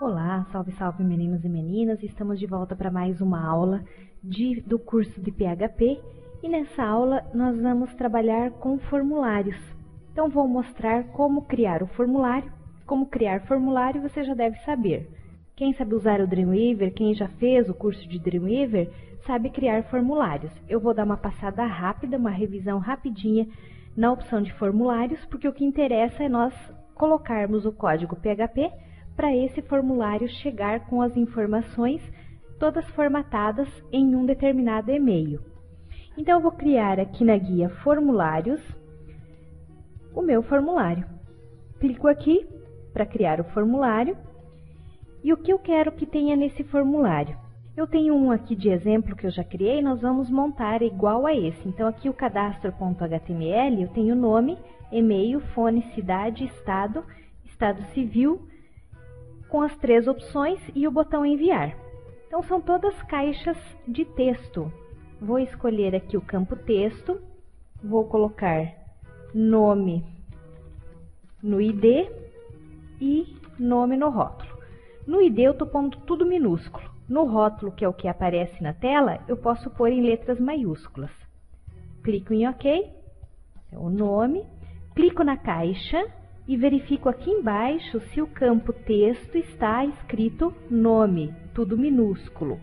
Olá, salve, salve meninos e meninas, estamos de volta para mais uma aula do curso de PHP e nessa aula nós vamos trabalhar com formulários. Então vou mostrar como criar o formulário. Como criar formulário você já deve saber. Quem sabe usar o Dreamweaver, quem já fez o curso de Dreamweaver, sabe criar formulários. Eu vou dar uma passada rápida, uma revisão rapidinha na opção de formulários, porque o que interessa é nós colocarmos o código PHP para esse formulário chegar com as informações todas formatadas em um determinado e-mail. Então eu vou criar aqui na guia formulários o meu formulário. Clico aqui para criar o formulário e o que eu quero que tenha nesse formulário. Eu tenho um aqui de exemplo que eu já criei, nós vamos montar igual a esse. Então aqui o cadastro.html eu tenho nome, e-mail, fone, cidade, estado, estado civil, com as 3 opções e o botão enviar. Então são todas caixas de texto. Vou escolher aqui o campo texto, vou colocar nome no ID e nome no rótulo. No ID eu estou pondo tudo minúsculo. No rótulo, que é o que aparece na tela, eu posso pôr em letras maiúsculas. Clico em OK, é o nome, clico na caixa e verifico aqui embaixo se o campo texto está escrito nome, tudo minúsculo.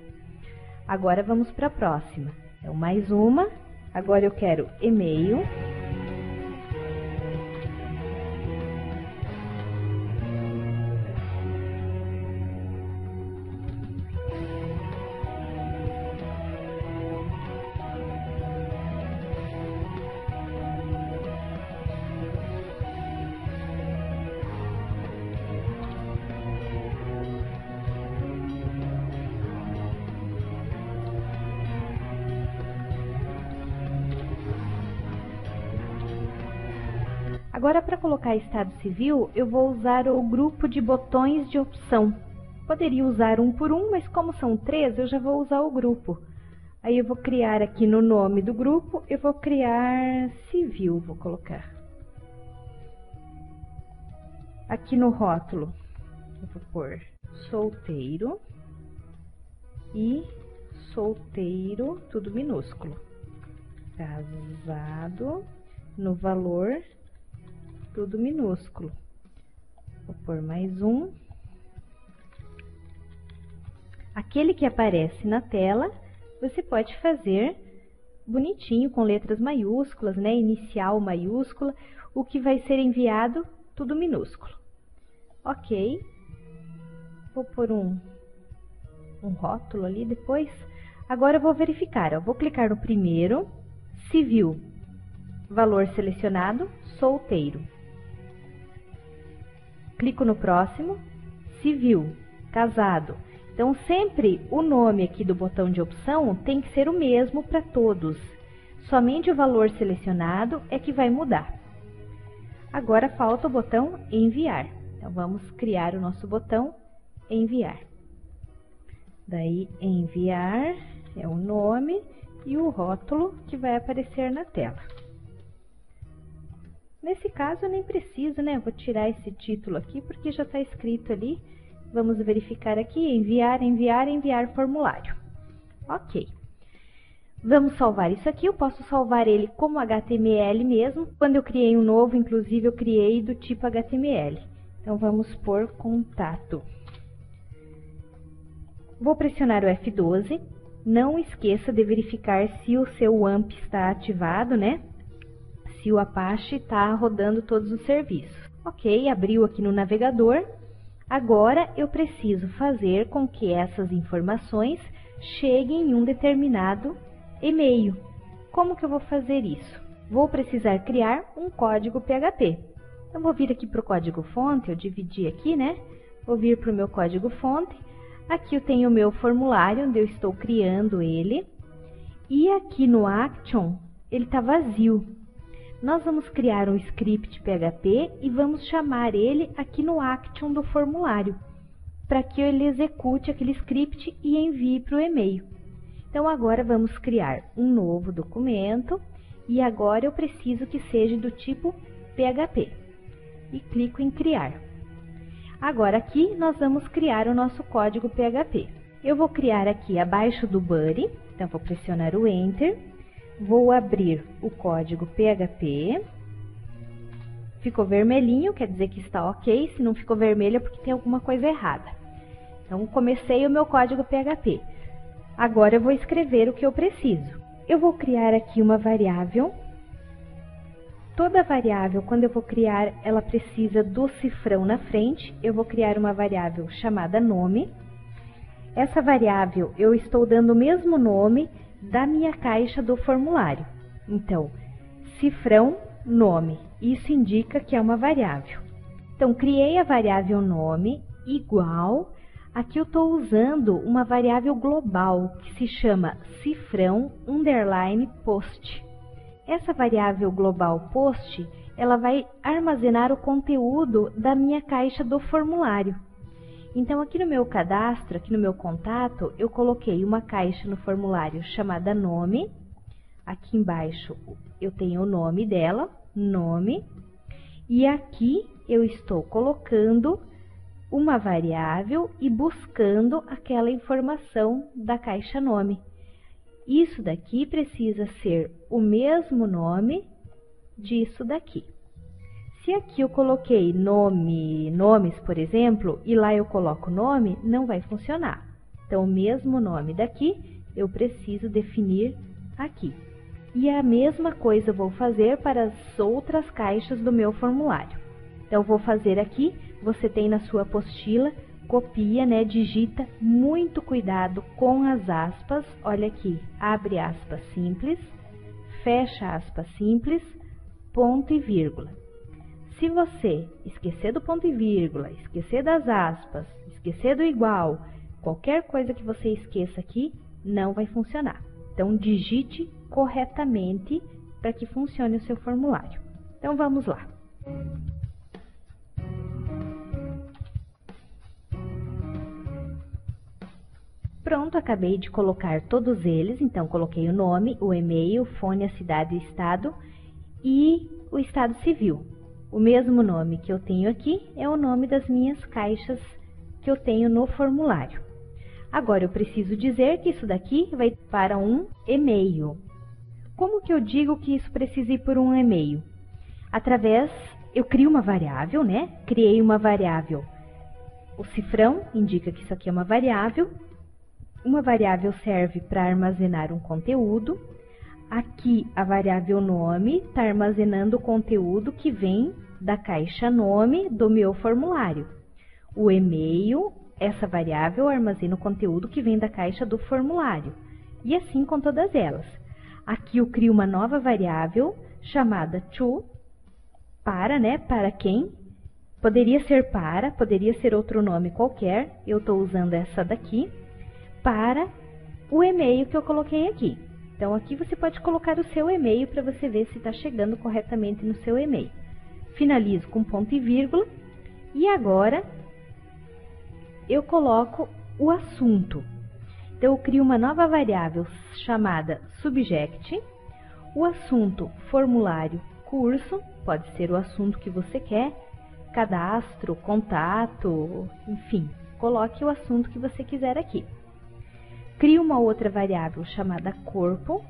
Agora vamos para a próxima. Então, mais uma. Agora eu quero e-mail. Agora, para colocar estado civil, eu vou usar o grupo de botões de opção. Poderia usar um por um, mas como são 3, eu já vou usar o grupo. Aí eu vou criar aqui no nome do grupo, eu vou criar civil, vou colocar. Aqui no rótulo, eu vou pôr solteiro e solteiro, tudo minúsculo. Casado, no valor, tudo minúsculo. Vou pôr mais um. Aquele que aparece na tela, você pode fazer bonitinho, com letras maiúsculas, né? Inicial maiúscula, o que vai ser enviado, tudo minúsculo. Ok. Vou pôr um rótulo ali depois. Agora eu vou verificar, ó. Vou clicar no primeiro, civil, valor selecionado, solteiro. Clico no próximo, civil, casado. Então, sempre o nome aqui do botão de opção tem que ser o mesmo para todos. Somente o valor selecionado é que vai mudar. Agora falta o botão enviar. Então, vamos criar o nosso botão enviar. Daí, enviar é o nome e o rótulo que vai aparecer na tela. Nesse caso, eu nem preciso, né? Eu vou tirar esse título aqui, porque já está escrito ali. Vamos verificar aqui, enviar, enviar, enviar formulário. Ok. Vamos salvar isso aqui. Eu posso salvar ele como HTML mesmo. Quando eu criei um novo, inclusive, eu criei do tipo HTML. Então, vamos por contato. Vou pressionar o F12. Não esqueça de verificar se o seu AMP está ativado, né? Se o Apache está rodando todos os serviços. Ok, abriu aqui no navegador. Agora eu preciso fazer com que essas informações cheguem em um determinado e-mail. Como que eu vou fazer isso? Vou precisar criar um código PHP. Então vou vir aqui para o código fonte, eu dividi aqui, né? Vou vir para o meu código fonte. Aqui eu tenho o meu formulário, onde eu estou criando ele. E aqui no Action, ele está vazio. Nós vamos criar um script PHP e vamos chamar ele aqui no Action do formulário, para que ele execute aquele script e envie para o e-mail. Então, agora vamos criar um novo documento e agora eu preciso que seja do tipo PHP. E clico em criar. Agora aqui nós vamos criar o nosso código PHP. Eu vou criar aqui abaixo do body, então vou pressionar o Enter, vou abrir o código PHP. Ficou vermelhinho, quer dizer que está ok, se não ficou vermelho é porque tem alguma coisa errada. Então, comecei o meu código PHP. Agora eu vou escrever o que eu preciso. Eu vou criar aqui uma variável. Toda variável, quando eu vou criar, ela precisa do cifrão na frente. Eu vou criar uma variável chamada nome. Essa variável, eu estou dando o mesmo nome da minha caixa do formulário. Então, cifrão nome. Isso indica que é uma variável. Então, criei a variável nome igual. Aqui eu estou usando uma variável global que se chama cifrão underline post. Essa variável global post, ela vai armazenar o conteúdo da minha caixa do formulário. Então, aqui no meu cadastro, aqui no meu contato, eu coloquei uma caixa no formulário chamada nome. Aqui embaixo eu tenho o nome dela, nome. E aqui eu estou colocando uma variável e buscando aquela informação da caixa nome. Isso daqui precisa ser o mesmo nome disso daqui. Se aqui eu coloquei nomes, por exemplo, e lá eu coloco nome, não vai funcionar. Então, o mesmo nome daqui, eu preciso definir aqui. E a mesma coisa eu vou fazer para as outras caixas do meu formulário. Então, vou fazer aqui, você tem na sua apostila, copia, né, digita, muito cuidado com as aspas. Olha aqui, abre aspas simples, fecha aspas simples, ponto e vírgula. Se você esquecer do ponto e vírgula, esquecer das aspas, esquecer do igual, qualquer coisa que você esqueça aqui, não vai funcionar. Então, digite corretamente para que funcione o seu formulário. Então, vamos lá. Pronto, acabei de colocar todos eles. Então, coloquei o nome, o e-mail, o fone, a cidade, o estado e o estado civil. O mesmo nome que eu tenho aqui é o nome das minhas caixas que eu tenho no formulário. Agora, eu preciso dizer que isso daqui vai para um e-mail. Como que eu digo que isso precisa ir por um e-mail? Eu crio uma variável, né? Criei uma variável. O cifrão indica que isso aqui é uma variável. Uma variável serve para armazenar um conteúdo. Aqui, a variável nome está armazenando o conteúdo que vem da caixa nome do meu formulário. O e-mail, essa variável armazena o conteúdo que vem da caixa do formulário. E assim com todas elas. Aqui eu crio uma nova variável chamada to, para quem. Poderia ser poderia ser outro nome qualquer. Eu estou usando essa daqui, para o e-mail que eu coloquei aqui. Então, aqui você pode colocar o seu e-mail para você ver se está chegando corretamente no seu e-mail. Finalizo com ponto e vírgula. E agora, eu coloco o assunto. Então, eu crio uma nova variável chamada subject. O assunto, formulário, curso. Pode ser o assunto que você quer. Cadastro, contato, enfim. Coloque o assunto que você quiser aqui. Crio uma outra variável chamada corpo,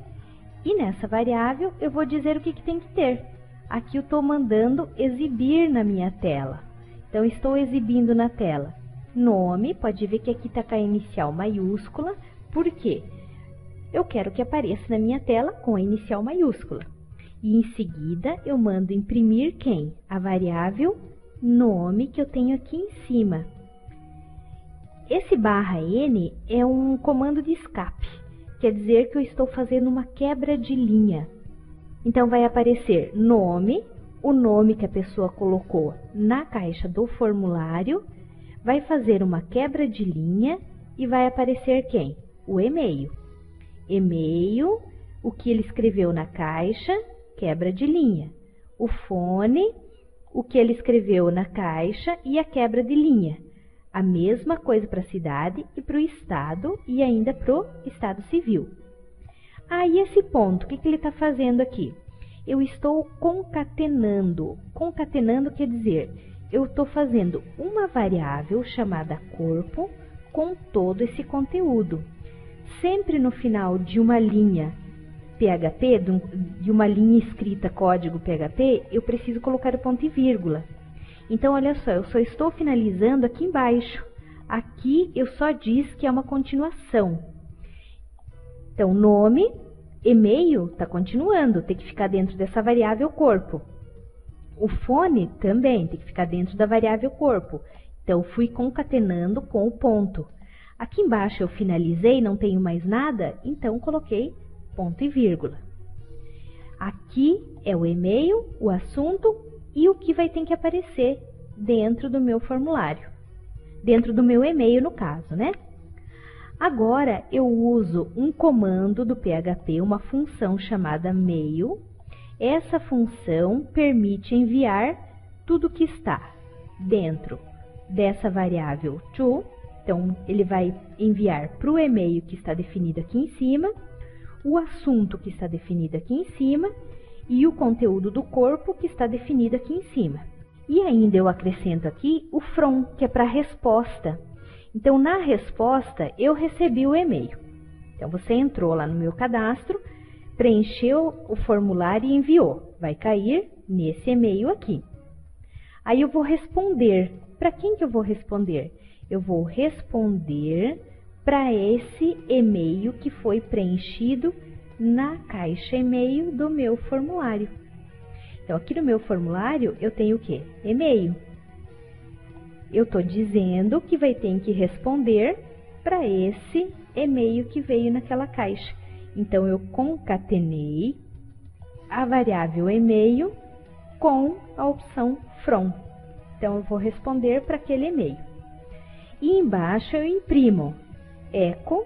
e nessa variável eu vou dizer o que tem que ter. Aqui eu estou mandando exibir na minha tela. Então, estou exibindo na tela nome, pode ver que aqui está com a inicial maiúscula, por quê? Eu quero que apareça na minha tela com a inicial maiúscula. E em seguida eu mando imprimir quem? A variável nome que eu tenho aqui em cima. Esse /n é um comando de escape, quer dizer que eu estou fazendo uma quebra de linha. Então, vai aparecer nome, o nome que a pessoa colocou na caixa do formulário, vai fazer uma quebra de linha e vai aparecer quem? O e-mail. E-mail, o que ele escreveu na caixa, quebra de linha. O fone, o que ele escreveu na caixa e a quebra de linha. A mesma coisa para a cidade e para o estado e ainda para o estado civil. E esse ponto, o que ele está fazendo aqui? Eu estou concatenando. Concatenando quer dizer, eu estou fazendo uma variável chamada corpo com todo esse conteúdo. Sempre no final de uma linha PHP, de uma linha escrita código PHP, eu preciso colocar o ponto e vírgula. Então, olha só, eu só estou finalizando aqui embaixo. Aqui eu só diz que é uma continuação. Então, nome, e-mail está continuando, tem que ficar dentro dessa variável corpo. O fone também tem que ficar dentro da variável corpo. Então, fui concatenando com o ponto. Aqui embaixo eu finalizei, não tenho mais nada, então coloquei ponto e vírgula. Aqui é o e-mail, o assunto e o que vai ter que aparecer dentro do meu formulário. Dentro do meu e-mail, no caso, né? Agora, eu uso um comando do PHP, uma função chamada mail. Essa função permite enviar tudo que está dentro dessa variável to. Então, ele vai enviar para o e-mail que está definido aqui em cima, o assunto que está definido aqui em cima e o conteúdo do corpo que está definido aqui em cima. E ainda eu acrescento aqui o from, que é para resposta. Então, na resposta, eu recebi o e-mail. Então, você entrou lá no meu cadastro, preencheu o formulário e enviou. Vai cair nesse e-mail aqui. Aí eu vou responder. Para quem que eu vou responder? Eu vou responder para esse e-mail que foi preenchido na caixa e-mail do meu formulário. Então, aqui no meu formulário, eu tenho o quê? E-mail. Eu estou dizendo que vai ter que responder para esse e-mail que veio naquela caixa. Então, eu concatenei a variável e-mail com a opção from. Então, eu vou responder para aquele e-mail. E embaixo eu imprimo eco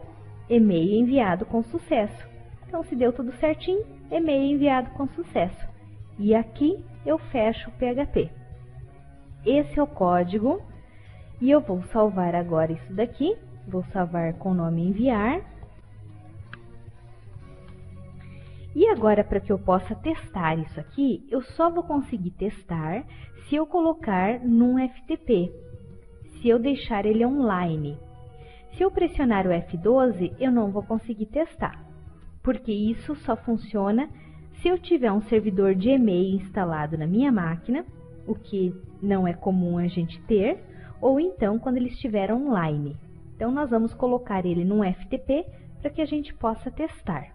e-mail enviado com sucesso. Então, se deu tudo certinho, e-mail enviado com sucesso. E aqui eu fecho o PHP. Esse é o código. E eu vou salvar agora isso daqui. Vou salvar com o nome enviar. E agora, para que eu possa testar isso aqui, eu só vou conseguir testar se eu colocar num FTP. Se eu deixar ele online. Se eu pressionar o F12, eu não vou conseguir testar. Porque isso só funciona se eu tiver um servidor de e-mail instalado na minha máquina, o que não é comum a gente ter, ou então quando ele estiver online. Então, nós vamos colocar ele num FTP para que a gente possa testar.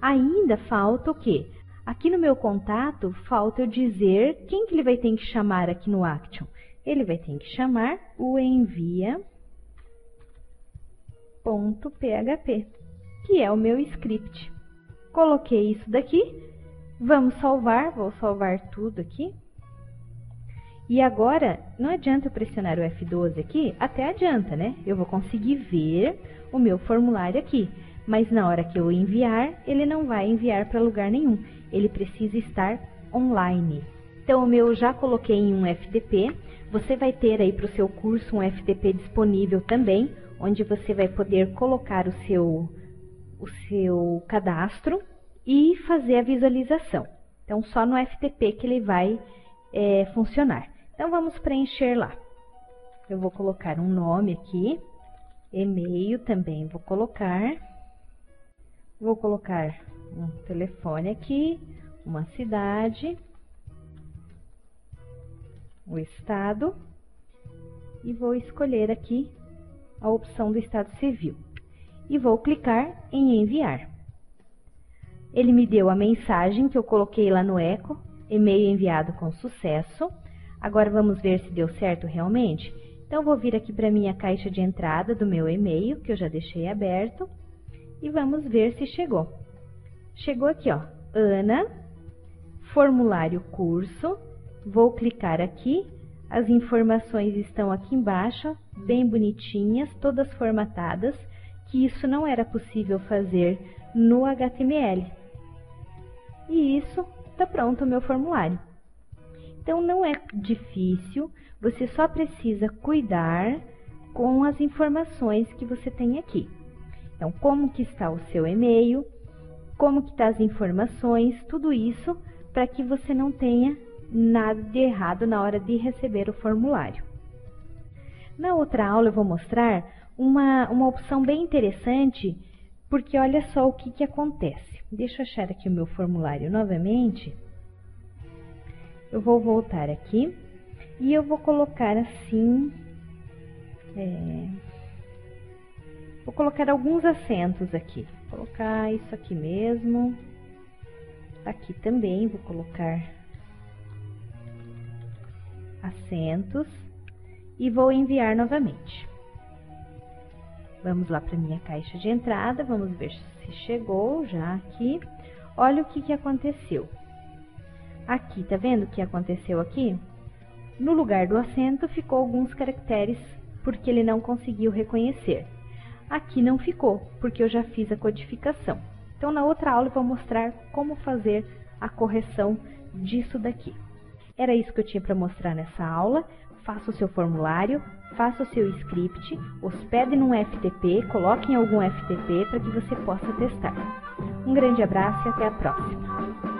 Ainda falta o quê? Aqui no meu contato, falta eu dizer quem que ele vai ter que chamar aqui no Action. Ele vai ter que chamar o envia.php, que é o meu script. Coloquei isso daqui, vamos salvar, vou salvar tudo aqui. E agora, não adianta eu pressionar o F12 aqui, até adianta, né? Eu vou conseguir ver o meu formulário aqui, mas na hora que eu enviar, ele não vai enviar para lugar nenhum. Ele precisa estar online. Então, o meu eu já coloquei em um FTP. Você vai ter aí para o seu curso um FTP disponível também, onde você vai poder colocar o seu cadastro e fazer a visualização. Então, só no FTP que ele vai funcionar. Então, vamos preencher lá. Eu vou colocar um nome aqui, e-mail também vou colocar um telefone aqui, uma cidade, o estado, e vou escolher aqui a opção do estado civil. E vou clicar em enviar. Ele me deu a mensagem que eu coloquei lá no eco, e-mail enviado com sucesso. Agora vamos ver se deu certo realmente. Então, vou vir aqui para a minha caixa de entrada do meu e-mail, que eu já deixei aberto, e vamos ver se chegou. Chegou aqui, ó, Ana, formulário curso. Vou clicar aqui, as informações estão aqui embaixo, bem bonitinhas, todas formatadas, que isso não era possível fazer no HTML. E isso está pronto o meu formulário. Então, não é difícil, você só precisa cuidar com as informações que você tem aqui. Então, como que está o seu e-mail, como que tá as informações, tudo isso para que você não tenha nada de errado na hora de receber o formulário. Na outra aula eu vou mostrar uma opção bem interessante, porque olha só o que acontece. Deixa eu achar aqui o meu formulário novamente. Eu vou voltar aqui e eu vou colocar assim, vou colocar alguns acentos aqui. Vou colocar isso aqui mesmo. Aqui também vou colocar acentos e vou enviar novamente. Vamos lá para minha caixa de entrada, vamos ver se chegou já aqui. Olha o que aconteceu. Aqui, tá vendo o que aconteceu aqui? No lugar do acento ficou alguns caracteres porque ele não conseguiu reconhecer. Aqui não ficou, porque eu já fiz a codificação. Então, na outra aula eu vou mostrar como fazer a correção disso daqui. Era isso que eu tinha para mostrar nessa aula. Faça o seu formulário, faça o seu script, hospede num FTP, coloque em algum FTP para que você possa testar. Um grande abraço e até a próxima!